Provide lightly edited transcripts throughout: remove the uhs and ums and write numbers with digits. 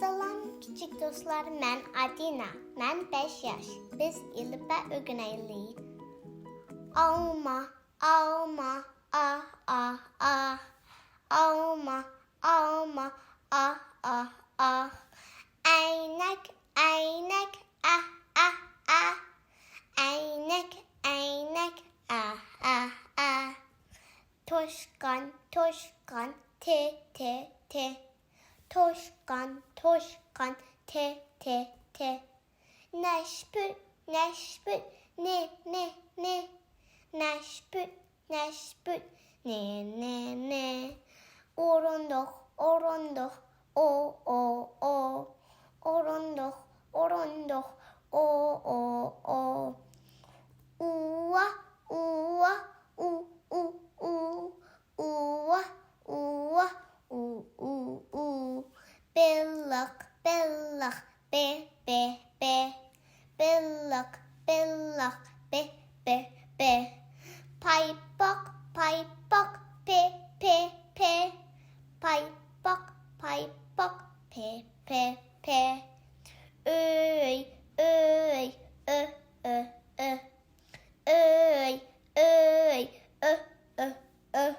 Salam küçük dostlar, mən Adina, mən 5 yaş. Biz elipbə öyrənəyirik. Alma, alma, ah, ah, ah. Alma, alma, ah, ah, ah. Eynək, eynək, ah, ah, ah. Eynək, eynək, ah, ah, ah. Toşkan, toşkan, te, te, te. Toşkan, toşkan, te, te, te. Neşpül, neşpül, ne, ne, ne. Neşpül, neşpül, ne, ne, ne. Orunduk, orunduk, o, o, o. Orunduk, orunduk, o, o, o. Uva, uva, u, u, u. Uva, uva, u, u, u. Bellik, bellik, be, be, be. Bellik, bellik, be, be, be. Paypak, paypak, pe, pe, pe. Paypak, paypak, pe, pe, pe. Öy, öy, ö, ö, ö. Öy, öy, ö, ö, ö.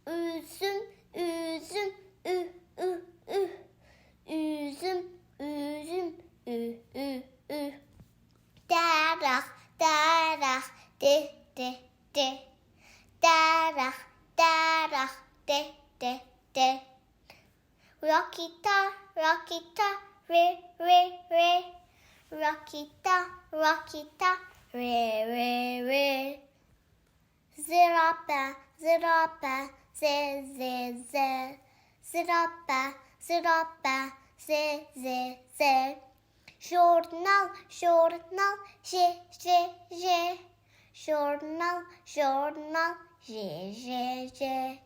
Üzüm, üzüm, ü, ü, ü. Üzüm, üzüm, ü, ü, ü. Daraq, daraq, de, de, de. Daraq, daraq, de, de, de. Rakita, rakita, re, re, re. Rakita, rakita, re, re, re. Zirapə, zirapə, ze, ze, ze. Zirapə, zirapə, ze, ze, ze. Jurnal, jurnal, je, je, je. Jurnal, jurnal, je, je, je.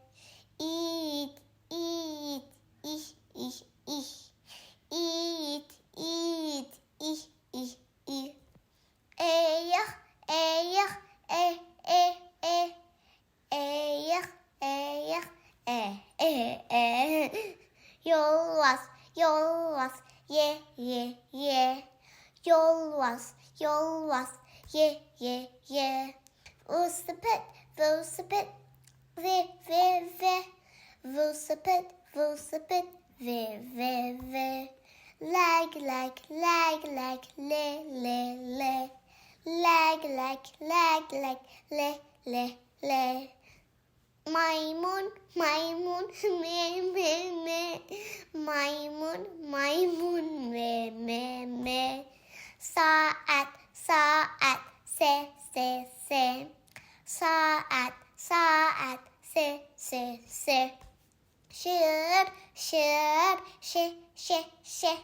İt, it, iş, iş, iş. İt, it, iş, iş, iş. Eyah, eyah, e, e, e. Eyah, eyah, e, e, e. Yolvas, yolvas, ye, ye, ye. Yolvas, yolvas, ye, ye, ye. Velosiped, velosiped, ve, ve, ve. Velosiped, velosiped, ve, ve, ve. Lag, lag, lag, lag, le, le, le. Lag, lag, lag, lag, le, le, le. Maymun, maymun, me, me, me. Maymun, maymun, me, me, me. Saat, saat, se, se, se. Saat, saat, se, se, se. Şır, şır, şe, şe, şe.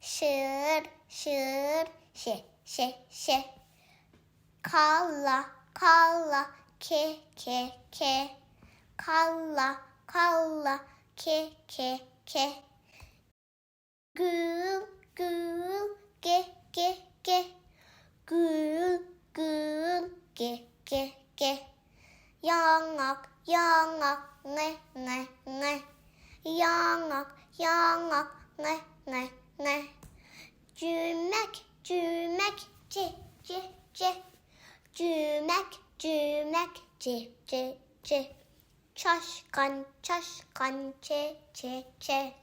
Şır, şır, şe, şe, şe. Kalla, kalla, ke, ke, ke. Kalla, kalla, ke, ke, ke. Gül, gül, ge, ge, ge. Gül, gül, ge, ge, ge. Yanak, yanak, ne, ne, ne. Yanak, yanak, ne, ne, ne. Cümek, cümek, ce, ce, ce. Cümek, cümek, ce, ce, ce. Çaşkan, çaşkan, çe, çe, çe.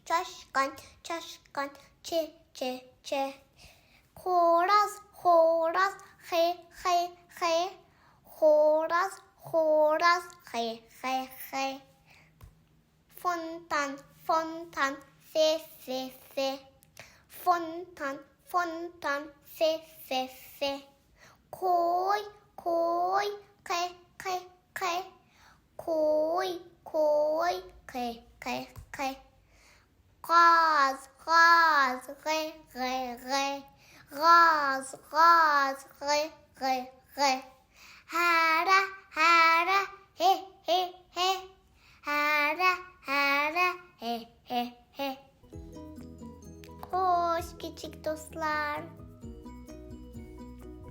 Çaşkan, çaşkan, çe, çe, çe. Xoraz, xoraz, xe, xe, xe. Xoraz, xoraz, xe, xe, xe. Fontan, fontan, fe, fe, fe. Fontan, fontan, fe, fe, fe. Koy, koy, xe, xe, xe. Koy, koy, xe, xe, xe. Gaz, gaz, re, re, re. Gaz, gaz, re, re, re.